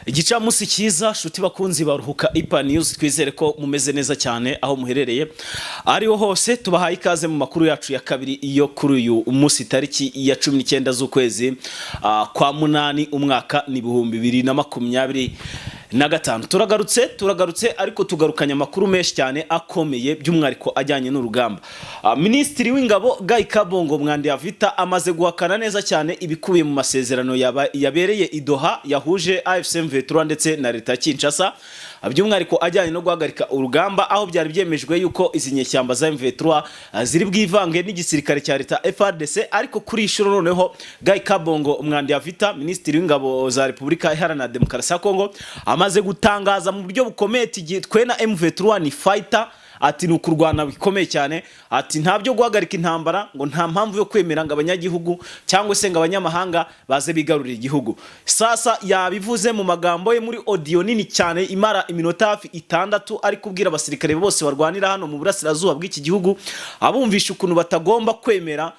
Igicamunsi cyiza shuti bakunzi baruhuka IPA News, twizere ko mumeze neza cyane aho muherereye ariho hose. Tubahaye ikaze mu makuru yacu ya kabiri iyo kuri uyu munsi tariki ya 19 z'ukwezi kwa munani umwaka ni 2025. Turagarutse ariko tugarukanya makuru menshi cyane akomeye by'umwariko ajyanye n'urugamba. Minisitiri w'ingabo Guy Kabongo Mwandiyavita amaze guhakana neza cyane ibikubiye mu masezerano yabereye i Doha yahuje AFC M23 ndetse na leta Kinshasa, by'umwariko ajyanye no guhagarika urugamba, aho byari byemejwe yuko izi nyeshyamba za M23 ziri bwivange n'igisirikare cya leta FARDC. Ariko kuri ishuro noneho Guy Kabongo Mwandiyavita, Minisitiri w'ingabo za Repubulika Iharanira Demokarasi ya Kongo, amaze gutangaza mu buryo bukomeye ati twe na M23 ni fighter, ati nukurwana bikomeye cyane, ati ntabyo guhagarika intambara, ngo nta mpamvu yo kwemera ngo abanyagihugu cyangwa se ngo abanyamahanga baze bigarurira igihugu. Sasa yabivuze mu magambo ye muri audio nini cyane imara iminota hafi 6, ari kubwira abasirikare bose barwanira hano mu burasirazuba bw'iki gihugu, abumvisha ukuntu batagomba kwemera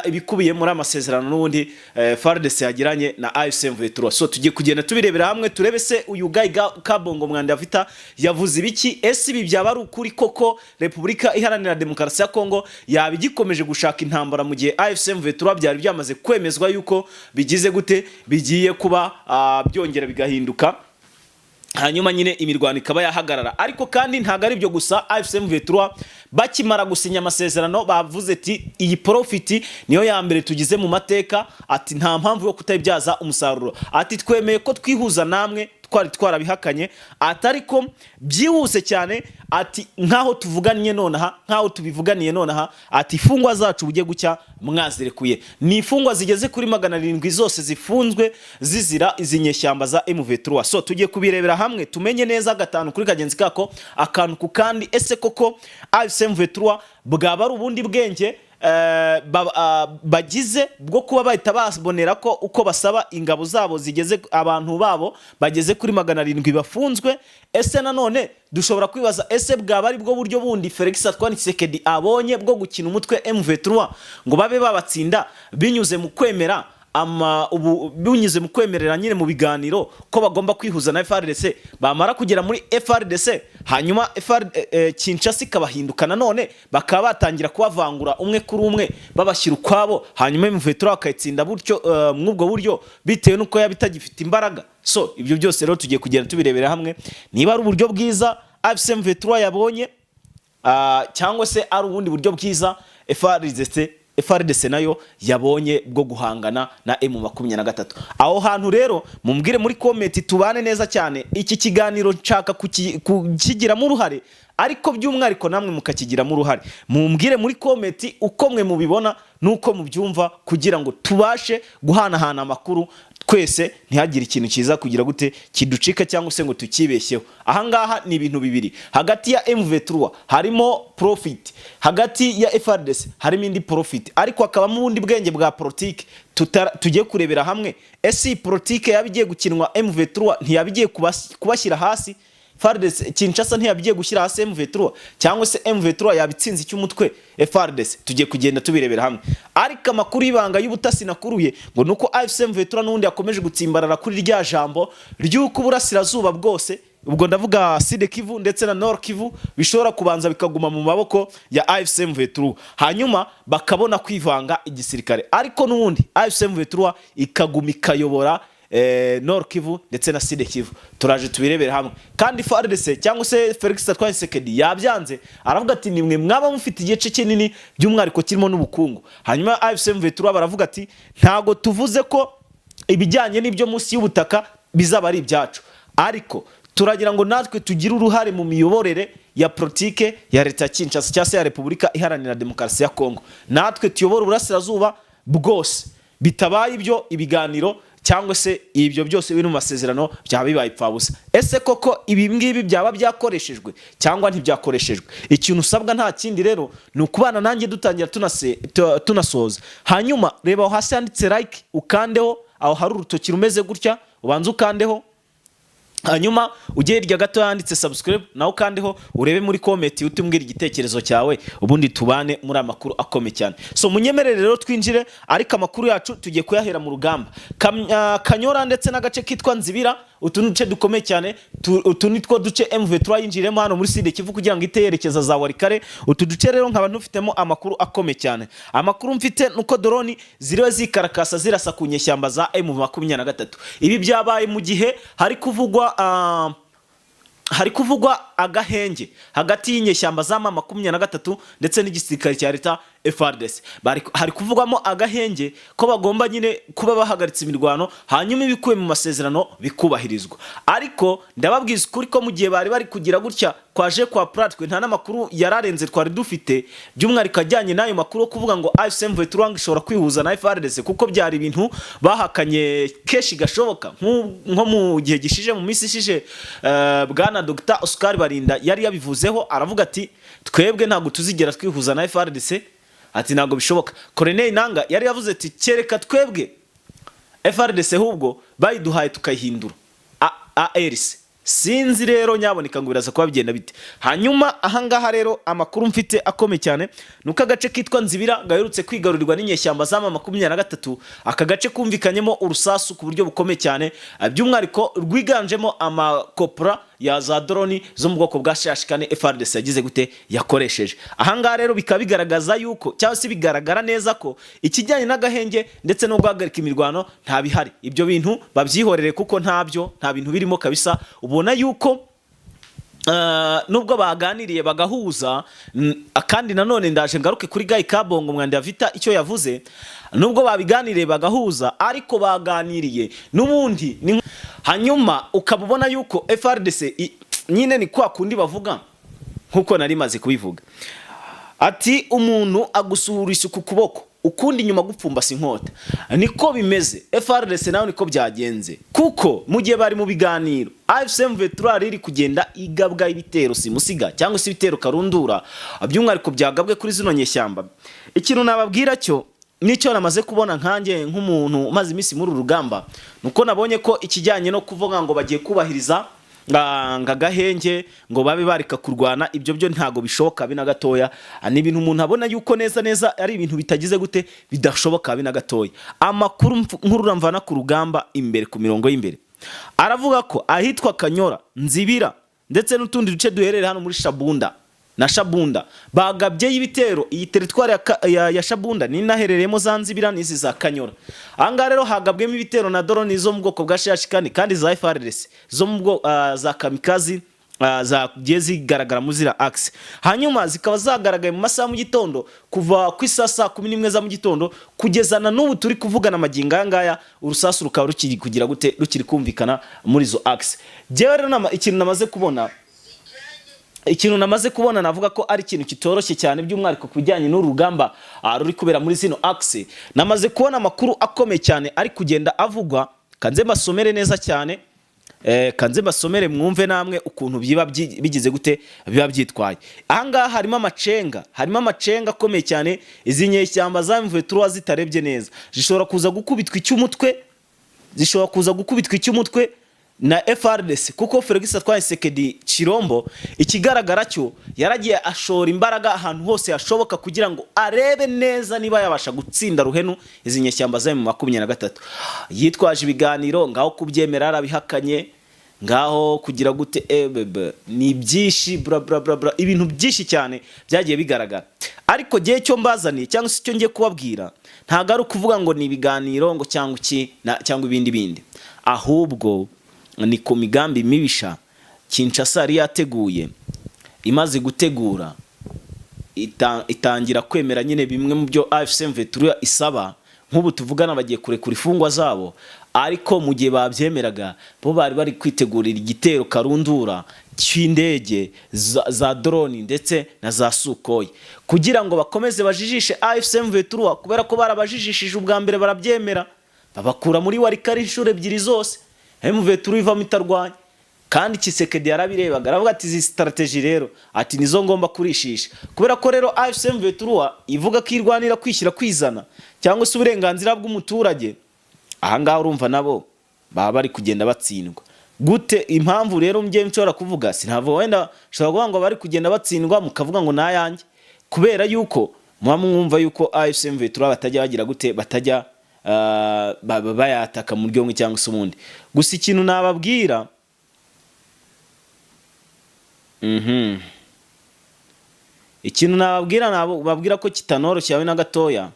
ibikubiye muri amasezerano n'ubundi FARDC yagiranye na AFC M23. So tugiye kugenda tubirebera hamwe, turebe se uyu Guy Kabongo Mwandiyavita yavuze ibiki, ese ibi byaba ari ukuri koko Repubulika Iharanira Demokarasi ya Kongo yabigikomeje gushaka intambara mu gihe AFC M23 byari byamaze kwemezwa yuko bigize gute bigiye kuba byongera bigahinduka, hanyuma nyine imirwano ikaba yahagarara. Ariko kandi ntago ari byo gusa, AFC M23 bakimara gusinya amasezerano bavuze ati iyi profit niyo ya mbere tugize mu mateka, ati nta mpamvu yo kutabyaza umusaruro, ati twemeye ko twihuza namwe twari twarabihakanye, atariko byihuse cyane, ati nkaho tuvuganiye nonaha, nkaho tubivuganiye nonaha, ati ifungwa zacu bujye gucya mwazirekuye. Ni ifungwa zigeze kuri 700 zose zifunzwe zizira izi nyeshyamba za M23. So tugiye kubirebera hamwe tumenye neza gatanu kuri kagenzi kako akantu ku kandi, ese koko AFC M23 bwaba ari ubundi bwenge bagize bwo kuba bahita basabonera ko uko basaba ingabo zabo zigeze abantu babo bageze kuri 700 bafunzwe. Ese nanone dushobora kwibaza, ese bwaba ari bwo buryo bundi Felix Antoine Tshisekedi abonye bwo gukina umutwe M23 ngo babe babatsinda binyuze mu kwemera binyuze mu kwemerera nyine mu biganiro ko bagomba kwihuza na FARDC, bamara kugera muri FARDC hanyuma Kinshasa ikabahindukana none bakaba batangira kubavangura umwe kuri umwe babashyira ukwabo, hanyuma M23 akayitsinda buryo mwubwo buryo bitewe nuko yabitagifite imbaraga. So ibyo byose rero tugiye kugenda tubirebera hamwe, niba ari uburyo bwiza AFC M23 yabonye cyangwa se ari ubundi buryo bwiza FARDC nayo yabonye bwo guhangana na M23. Aho hantu rero mumbwire muri comment tubane neza cyane, iki kiganiro nshaka kukigiramo uruhare, ariko by'umwariko namwe mukakigiramo uruhare. Mumbwire muri comment uko mwe mubibona nuko mubyumva, kugira ngo tubashe guhanahana amakuru twese, ntihagire ikintu kiza kugira gute kiducika cyangwa se ngo tukibeshyeho. Ahangaha ni ibintu bibiri, hagati ya M23 harimo profit, hagati ya FARDC harimo indi profit, ariko akabamo ubundi bwenge bwa politike tugiye kurebera hamwe. Ese politike yabigiye gukinwa M23 ntiyabigiye kubashyira hasi, FARDC Kinshasa ntiyabigiye gushyira hasi M23, cyangwa se M23 yabitsinze cy'umutwe FARDC? Tugiye kugenda tubirebera hamwe. Ariko amakuru y'ibanga y'ubutasi nakuruye ngo nuko AFC M23 n'undi yakomeje gutsimbarara kuri rya jambo ry'uko burasirazuba bwose, ubwo ndavuga Sud Kivu ndetse na Nord Kivu, bishobora kubanza bikaguma mu maboko ya AFC M23 hanyuma bakabona kwivanga igisirikare, ariko n'ubundi AFC M23 ikaguma ikayobora Nord Kivu ndetse na Sud Kivu. Turaje tubirebera hamwe. Kandi FARDC cyangwa se Felix Antoine Tshisekedi yabyanze, aravuga ati nimwe mwaba mufite igice kinini by'umwariko kirimo n'ubukungu. Hanyuma AFC M23 baravuga ati ntago tuvuze ko ibijyanye n'ibyo munsi y'ubutaka bizaba ari ibyacu, ariko turagira ngo natwe tugire uruhare mu miyoborere ya politike ya leta Kinshasa cyangwa se ya Repubulika Iharanira Demokarasi ya Kongo, natwe tuyobora uburasirazuba bwose. Bitabaye ibyo ibiganiro cyangwa se ibyo byose biri mu masezerano byaba bibaye ipfabusa. Ese koko ibi ngibi byaba byakoreshejwe cyangwa ntibyakoreshejwe? Ikintu usabwa nta kindi rero ni ukubana nanjye dutangira tunasoza. Hanyuma reba aho hasi handitse like, ukandeho aho hari urutoki rumeze gutya, ubanze ukandeho, hanyuma ujye hirya gato yanditse subscribe nawe kandeho urebe muri comment utumbwira igitekerezo cyawe, ubundi tubane muri amakuru akome cyane. So munyemerere rero twinjire, ariko amakuru yacu tugiye kuyahera mu rugamba. Kanyora ndetse n'agace kitwa Nzibira utu duce dukomeye cyane, utu nitwo duce M23 yinjiremo hano muri Sud Kivu kugira ngo iteyerekeza za Warikare. Utu duce rero nkaba ntufitemo amakuru akomeye cyane. Amakuru mfite nuko drone ziriwe zikarakasa zirasa ku nyeshyamba za M23. Ibi byabaye mu gihe hari kuvugwa agahenge hagati y'inyeshyamba za M23 ndetse n'igisirikare cya leta FARDC. Hari kuvugwamo agahenge ko bagomba nyine kuba bahagaritse imirwano hanyuma ibikuye mu masezerano bikubahirizwa. Ariko ndababwiza ukuri ko mu gihe bari kugira gutya kwaje kwa Pratwe nta namakuru yararenze twari dufite by'umwihariko ajyanye n'ayo makuru kuvuga ngo AFC/M23 ishobora kwihuza na FARDC, kuko byari ibintu bahakanye keshi gashoboka. Nko mu gihe gishije mu minsi ishije bwana Dr Oscar Barinda yari yabivuzeho, aravuga ati twebwe ntabwo tuzigera twihuza na FARDC, ati ntabwo bishoboka. Colonel Nanga yari yavuze ati kereka twebwe FARDC ahubwo bayiduhaye tukayihindura ARC. Sinzi rero nyaboneka ngo biraza kuba bigenda bite. Hanyuma ahangaha rero amakuru mfite akome cyane nuko agace kitwa Nzibira gaherutse kwigarurirwa n'inyeshyamba za M23. Aka gace kumvikanyemo urusasu ku buryo bukomeye cyane, by'umwihariko rwiganjemo amakopra ya za drone zo mu bwoko bwa Shashikane FARDC yagize gute yakoresheje. Ahangaha rero bikaba bigaragaza yuko cyangwa se bigaragara neza ko ikijyanye n'agahenge ndetse no guhagarika imirwano nta bihari. Ibyo bintu babyihorere kuko nta bintu birimo kabisa. Ubona yuko nubwo baganiriye bagahuza, kandi nanone ndaje ngaruke kuri Guy Kabongo mwandi Vita icyo yavuze, nubwo babiganiriye bagahuza ariko baganiriye n'ubundi hanyuma ukabubona yuko FARDC nyine ni kwa kundi bavuga nkuko nari maze kubivuga, ati umuntu agusuhura isuku kuboko ukundi nyuma gupfumbasa inkota. Niko bimeze FARDC nawe niko byagenze, kuko mu gihe bari mu biganiro AFC/M23 iri kugenda igabwa ibitero simusiga cyangwa se ibitero karundura, by'umwihariko byagabwe kuri zino nyeshyamba. Ikintu nababwira cyo nicyo namaze kubona nkanjye nk'umuntu umaze iminsi muri urugamba, nuko nabonye ko ikijyanye no kuvuga ngo bagiye kubahiriza ngagahenge ngo babe barika kurwana, ibyo byo ntago bishoboka bina gatoya. Ni ibintu umuntu abona yuko neza ari ibintu bitagize gute bidashoboka bina gatoya. Amakuru nkuru mvana ku rugamba imbere ku mirongo y'imbere aravuga ko ahitwa Kanyora, Nzibira ndetse n'utundi duce duherereye hano muri Shabunda na Shabunda bagabye y'ibitero. Iyi teritwari ya Shabunda ni naherereyemo za Nzibira n'izi za Kanyora. Anga rero hagabwemo ibitero na drone zo mu bwoko bwa Shashikane kandi za FARDC zo mu bwoko za kamikazi za zigaragara mu zira axe. Hanyuma zikaba zagaragaye mu masaha mu gitondo kuva ku isasa 11 za mu gitondo kugeza na n'ubu turi kuvugana maginga ngaya, urusasu rukaba rukiri kugira gute rukiri kumvikana muri zo axe. Jewe rero ikintu namaze kubona navuga ko ari ikintu kitoroshye cyane, by'umwihariko kubijyanye n'urugamba ruri kubera muri zino axe. Namaze kubona amakuru akomeye cyane ari kugenda avugwa, kanze masomere neza cyane, kanze basomere mwumve namwe ukuntu bigize gute biba byitwaye. Ahangaha harimo amacenga akomeye cyane. Izi nyeshyamba za M23 zitarebye neza zishobora kuza gukubitwa icy'umutwe na FARDC, kuko Felix Tshisekedi Chirombo ikigaragara cyo yaragiye ashora imbaraga ahantu hose hashoboka kugira ngo arebe neza niba yabasha gutsinda ruhenu izi nyeshyamba za M23. Yitwaje ibiganiro ngaho kubyemera arabihakanye, ngaho kugira gute ni byinshi bra ibintu byinshi cyane byagiye bigaragara. Ariko gihe cyo mbazaniye cyangwa se cyo ngiye kubabwira ntago ari kuvuga ngo ni ibiganiro ngo cyangwa ibindi, ahubwo ni ku migambi mibisha Kinshasa yari yateguye, imaze gutegura itangira kwemera nyine bimwe mu byo AFC/M23 isaba. Nk'ubu tuvugana bagiye kurekura ifungwa zabo, ariko mu gihe babyemeraga bo bari kwitegurira igitero karundura cy'indege za drone ndetse na za Sukhoi kugira ngo bakomeze bajijishe AFC/M23, kubera ko barabajijishije ubwa mbere barabyemera babakura muri Warikari inshuro ebyiri zose. M23 ivamo itarwanya, kandi Tshisekedi yarabirebaga aravuga ati izi strategy rero ati nizo ngomba kurishisha, kubera ko rero AFC/M23 ivuga ko irwanira kwishyira kwizana cyangwa se uburenganzira bw'umuturage. Ahangaha urumva nabo baba bari kugenda batsindwa gute. Impamvu rero mgiye nshobora kuvuga sinavo wenda shobora kuvuga ngo bari kugenda batsindwa mukavuga ngo nayanjye, kubera yuko mwumva yuko AFC/M23 batajya bagira gute batajya bayataka mu buryo bumwe cyangwa se ubundi. Gusa ikintu nababwira babwira ko kitanoroshye yawe na gatoya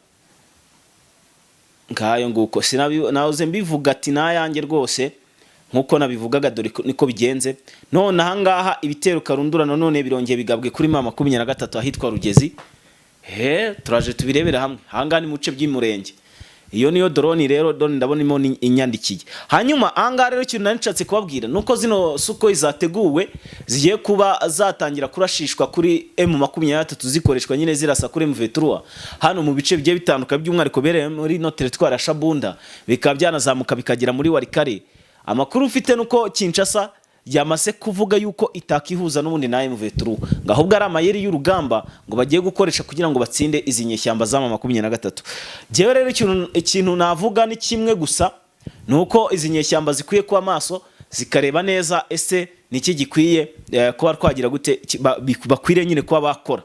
ngayo nguko nahoze mbivuga ati nayange rwose nkuko nabivugaga dore niko bigenze. None ahangaha ibitero karundura none birongeye bigabwe kuri mama 23 ahitwa Rugezi. Turaje tubirebera hamwe ahangaha ni muce by'imurenge. Iyo niyo drone rero ndabona imo inyandikiye. Hanyuma ahangaha rero ikintu nanicatse kubabwira nuko zino suko izateguwe zigiye kuba zatangira kurashishwa kuri M23 zikoreshwa nyine zirasa kuri M23 hano mu bice bigiye bitandukanye by'umwariko bereye muri no territoire ya Shabunda bikaba byanazamuka bikagira muri Warikare. Amakuru ufite nuko Kinshasa yamase kuvuga yuko itakihuza n'ubundi na M23 ngahubwo ari amayeri y'urugamba ngo bagiye gukoresha kugira ngo batsinde izi nyeshyamba za 23. Jewe rero ikintu navuga ni kimwe gusa nuko izi nyeshyamba zikwiye kuba maso zikareba neza ese niki gikwiye kuba twagira gute bakwire nyine kuba bakora.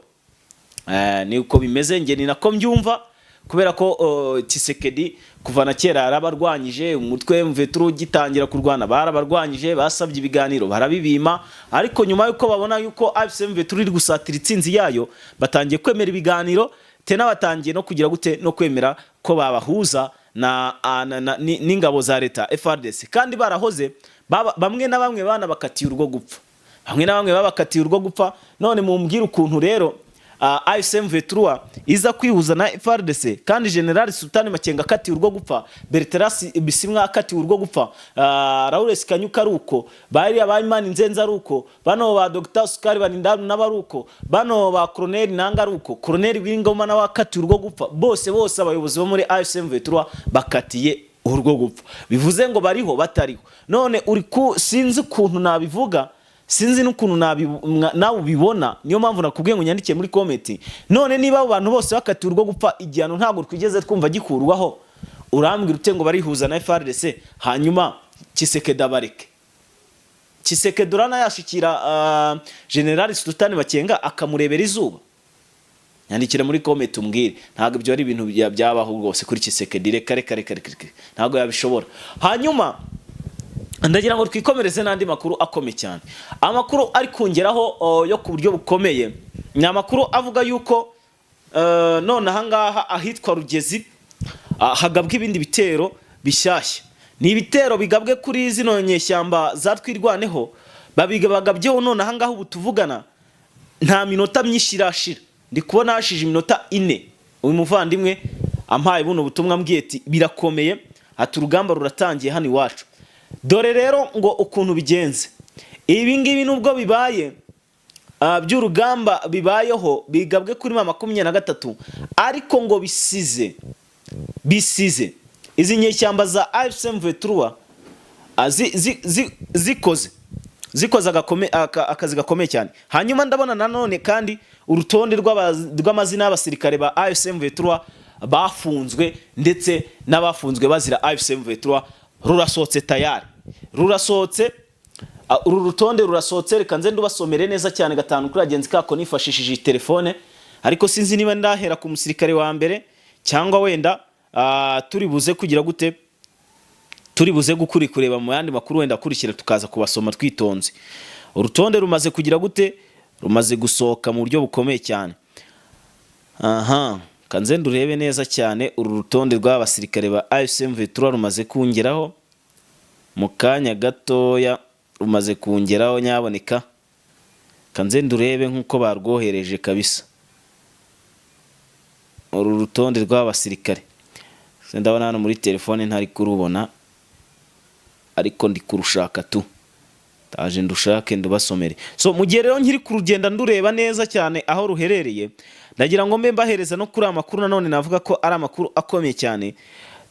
Ni uko bimeze nge ni nako mbyumva kubera ko Tshisekedi kuva na kera arabarwanyije umutwe M23 gitangira kurwana barabarwanyije basabye ibiganiro barabibima ariko nyuma yuko babona yuko AFC M23 iri gusatira itsinzi yayo batangiye kwemera ibiganiro tena batangiye no kugira gute no kwemera ko babahuza n'ingabo za leta FARDC kandi barahoze bamwe na bamwe bana bakatiye urwo gupfa babakatiye urwo gupfa. None mumbwira ukuntu rero AFC M23 iza kwihuza na FARDC kandi General Sultan Makenga kati urwo gupfa, Bertrand Bisimwa kati urwo gupfa, Lawrence Kanyuka ruko, bari abayimana Nzenza ruko, bano ba Dr. Sukari Banindanu nabaruko, bano ba Colonel Nanga ruko, Colonel Wingoma na wakati urwo gupfa, bose abayobozi bo muri AFC M23 bakatiye urwo gupfa. Bivuze ngo bariho batariho. None uri sinzi kuntu nabivuga, sinzi n'ukuntu nawe ubibona, niyo mpamvu nakubwiye ngo nyandike muri comment. None niba abantu bose bakati urwo gupfa igihano ntabwo twigeze twumva gikurwaho, urambwira ute ngo barihuza na FARDC hanyuma Tshisekedi abareke? Tshisekedi urana yashikira General Sultan Makenga akamurebera izuba? Nyandikira muri comment umbwire. Ntabwo ibyo ari ibintu byabaho rwose kuri Tshisekedi, reka ntabwo yabishobora. Hanyuma ndagira ngo twikomereze n'andi makuru akomeye cyane. Amakuru ari kungeraho yo ku buryo bukomeye ni amakuru avuga yuko none ahangaha ahitwa Rugezi hagabwe ibindi bitero bishyashya. Ni ibitero bigabwe kuri zino nyeshyamba zatwirwaneho babigabagabyeho. None ahangaha ubu tuvugana nta minota myinshi irashira, ndi kubona hashije iminota 4 uyu muvandimwe ampaye buno butumwa mbwiye ati birakomeye, ati urugamba ruratangiye hano iwacu. Dore rero ngo ukuntu bigenze ibi ngibi nubwo bibaye by'urugamba bibayeho bigabwe kuri 23 ariko ngo bisize izi nyeshyamba za AFC M23 zikoze akazi gakomeye cyane. Hanyuma ndabona nanone kandi urutonde rw'amazina y'abasirikare ba AFC M23 bafunzwe ndetse n'abafunzwe bazira AFC M23 rurasohotse tayari, rurasohotse. Uru rutonde rurasohotse, reka nze ndubasomere neza cyane gatanu kuri agenzi kako nifashishije telefone, ariko sinzi niba ndahera ku musirikare wa mbere cyangwa wenda turibuze kugira gute, turibuze kureba mu yandi makuru wenda kurikira tukaza kubasoma twitonze. Urutonde rumaze kugira gute, rumaze gusohoka mu buryo bukomeye cyane. Kanze ndurebe neza cyane uru rutonde rw'abasirikare ba AFC M23 rumaze kungeraho mu kanya gatoya, rumaze kungeraho nyaboneka. Kanze ndurebe nkuko barwohereje kabisa uru rutonde rw'abasirikare. Ndabona hano muri telefone ntari kurubona ariko ndi kurushaka tu, taje ndushake ndubasomere. So mu gihe rero nkiri kurugenda ndureba neza cyane aho ruherereye, ndagira ngo mbe mbahereza no kuri amakuru nanone navuga ko ari amakuru akomeye cyane.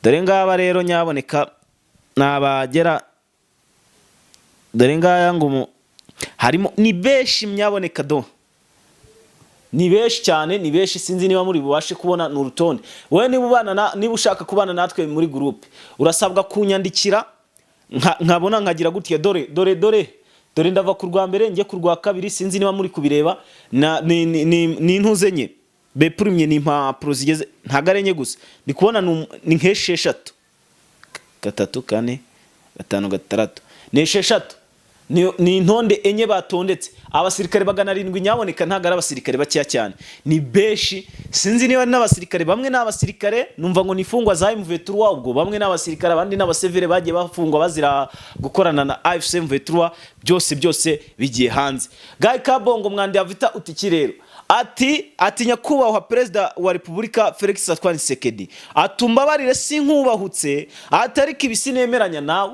Dore ngaba rero nyaboneka nabagera, dore ngaya ngo harimo ni beshi myaboneka do, ni beshi cyane, ni beshi. Sinzi niba muri bubashe kubona n'urutonde. Wowe niba ushaka kubana natwe muri groupe urasabwa kunyandikira nkabona nkagira gutiya dore ndava ku rwa mbere njye ku rwa kabiri. Sinzi niba muri kubireba ni intuze nye, bepurumye ni impapuro zigeze ntago ari enye gusa ndi kubona ni nk'esheshatu 3 4 5 6 ni esheshatu ni intonde enye batondetse abasirikare 700 nyaboneka ntago ari abasirikare bakiya cyane ni beshi sinzi niba n'abasirikare bamwe n'abasirikare numva ngo nifungwa za M23 ubwo bamwe n'abasirikare abandi n'abasevere bagiye bafungwa bazira gukorana na AFC M23 byose bigiye hanze. Guy Kabongo mwandi yavita utiki rero ati nyakubahwa perezida wa Repubulika Felix Antoine Tshisekedi atumbabarire sinkubahutse atari kibisinemeranya nawe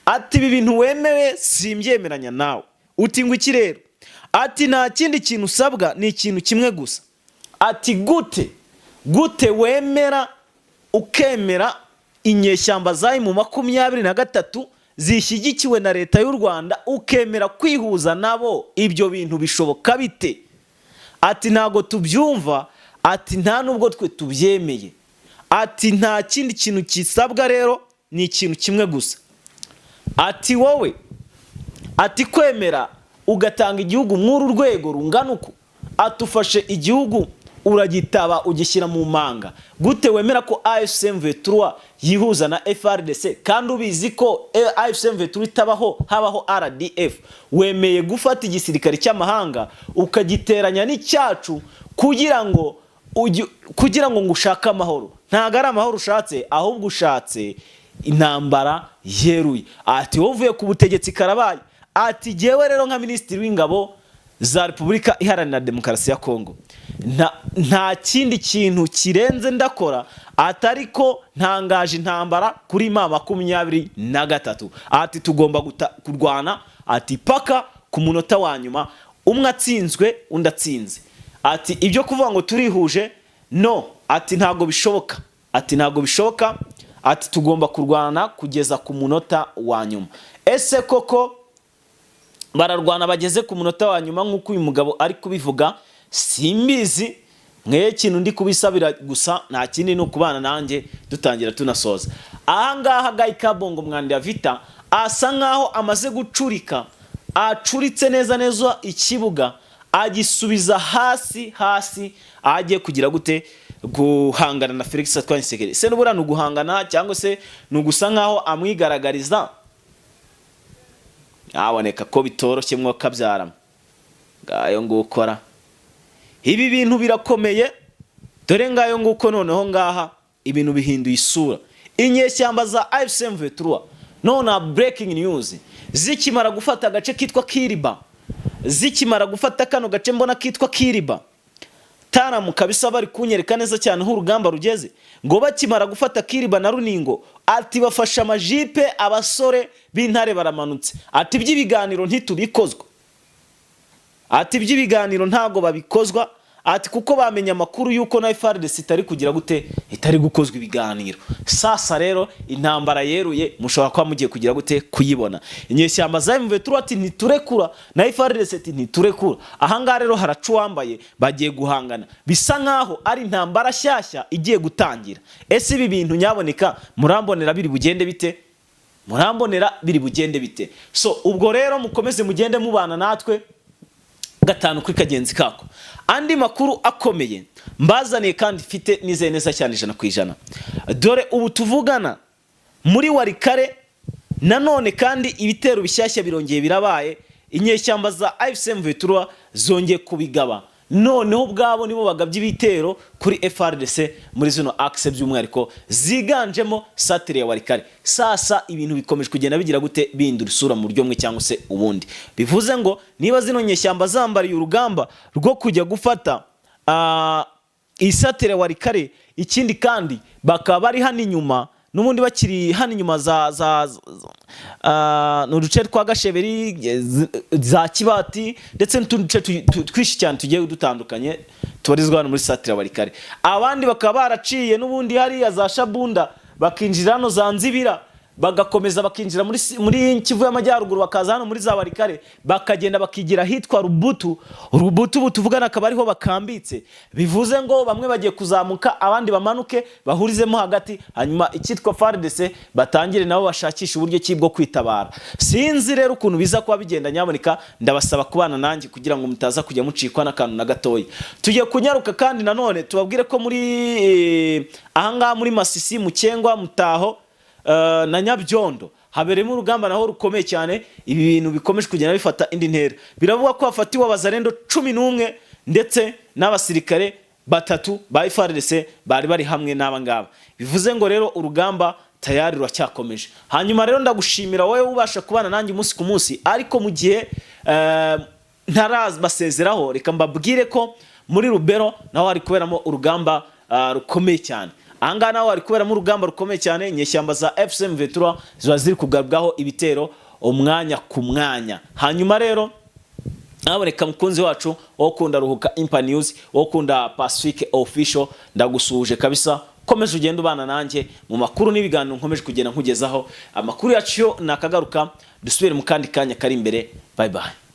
ati ibi bintu wemewe simbyemeranya nawe uti ngo iki rero ati nta kindi kintu usabwa ni ikintu kimwe gusa ati gute wemera ukemera inyeshyamba zayi mu 23 zishyigikiwe na leta y'u Rwanda ukemera kwihuza nabo ibyo bintu bishoboka bite ati ntago tubyumva ati nta nubwo twe tubyemeye ati nta kindi kintu kisabwa rero ni ikintu kimwe gusa ati wowe ati kwemera ugatanga igihugu mw'uru rwego rungana uko atufashe igihugu uragitaba ugishyira mu manga gute wemera ko AFC M23 yihuza na FRDC kandi ubizi ko AFC M23 itabaho habaho RDF wemeye gufata igisirikare cy'amahanga ukagiteranya n'icyacu kugira ngo ngushaka amahoro ntago ari amahoro ushatse ahubwo ushatse intambara yeruye ati wovuye ku butegetsi karabaye ati jewe rero nka minisitiri w'ingabo za Repubulika Iharanira Demokarasi ya Kongo nta kindi kintu kirenze ndakora atariko ntangaje intambara kuri ma 23 ati tugomba kurwana ati paka ku munota wa nyuma umwe atsinzwe undatsinze ati ibyo kuvuga ngo turihuje no ati ntago bishoboka ati tugomba kurwana kugeza ku munota wa nyuma ese koko bararwana bageze ku munota wa nyuma nk'uko uyu mugabo ari kubivuga simbizi mwe kintu ndi kubisabira gusa nta kindi no kubana nanjye dutangira tunasoza ahangaha Guy Kabongo mwandi yavita asa nkaho amaze gucurika acuritse neza ikibuga agisubiza hasi agiye kugira gute guhangana na Felix Antoine Tshisekedi se nubura nuguhangana cyangwa se nugusa nkaho amwigaragariza aboneka ko bitoroshye mwo kabyarama ngayo ngukora ibi bintu birakomeye dore ngayo nguko noneho ngaha ibintu bihinduye isura inyeshyamba za AFC M23 none breaking news zikimara gufata agace kitwa Kiriba zikimara gufata kano gace mbona kitwa Kiriba Taramu kabisa bari kunyereka neza cyane h'urugamba rugeze ngo bakimara gufata Kiriba na Runingo ati bafasha amajipe abasore b'intare baramanutse ati by'ibiganiro ntitubikozwa ati by'ibiganiro ntago babikozwa ati kuko bamenya makuru yuko na FARDC itari kugira gute itari gukozwa ibiganiro sasa rero intambara yeruye mushobora kwa mugiye kugira gute kuyibona inyeshyamba za M23 ati ntiturekura na FARDC ati ntiturekura ahanga rero haracuwambaye bagiye guhangana bisa nkaho ari intambara shyashya igiye gutangira ese ibi bintu nyaboneka murambonera biri bugende bite so ubwo rero mukomeze mugende mubana natwe gatanu kuri kagenzi kako andi makuru akomeye mbazaniye kandi fite nizeye neza cyane 100%. Dore ubu tuvugana muri Warikare nanone kandi ibitero bishyashya birongeye birabaye inyeshyamba za AFC M23 zongeye kubigaba noneho ubwabo nibo bagabye ibitero kuri FARDC muri zino axe by'umwariko ziganjemo satire ya Warikare sasa ibintu bikomeje kugenda bigira gute bindura isura mu buryo mwe cyangwa se ubundi bivuze ngo niba zino nyeshyamba zambariye urugamba rwo kujya gufata isatire ya Warikare ikindi kandi bakaba bari hano inyuma n'ubundi bakiri hano inyuma n'uduce twa Gasheberi za Kibati ndetse n'uduce twishi cyane tugiye dutandukanye tubarizwa hano muri satire ya Warikare abandi bakaba baraciye n'ubundi hari za Shabunda bakinjira hano za Nzibira bagakomeza bakinjira muri Kivu y'Amajyaruguru bakaza hano muri za Barikare bakagenda bakigira hitwa Rubutu butuvugana akaba ariho bakambitse, bivuze ngo bamwe bagiye kuzamuka abandi bamanuke bahurizemo hagati, hanyuma icyitwa FARDC batangire nabo bashakisha uburyo kibwo kwitabara. Sinzi rero ukuntu biza kuba bigenda, nyamuneka ndabasaba kubana nanjye kugira ngo mutaza kujya mucikwa n'akantu na gatoya. Tugiye kunyaruka kandi nanone tubabwire ko muri ahangaha muri Masisi, Mukengwa, Mutaho na Nyabyondo haberemo urugamba naho rukomeye cyane, ibi bintu bikomeje kugenda bifata indi ntera. Biravuga ko hafatiwe abazarendo 11 ndetse n'abasirikare 3 ba FARDC bari hamwe n'aba ngaba. Bivuze ngo rero urugamba tayari ruracyakomeje. Hanyuma rero ndagushimira wowe ubasha kubana nanjye umunsi ku munsi, ariko mu gihe ntarazbasezeraho reka mbabwire ko muri Rubero naho hari kuberamo urugamba rukomeye cyane. Ahangaha naho hari kuberamo urugamba rukomeye cyane, inyeshyamba za FCM Ventura ziba ziri kugabwaho ibitero umwanya ku mwanya. Hanyuma rero naboneka mukunzi wacu wo kunda Ruhuka Impa News, wo kunda Pacific Official, ndagusuhuje kabisa. Komeje ugenda ubana nanjye mu makuru n'ibiganiro nkomeje kugenda nkugezaho. Amakuru yacu nakagaruka, dusubire mu kandi kanya kari imbere. Bye bye.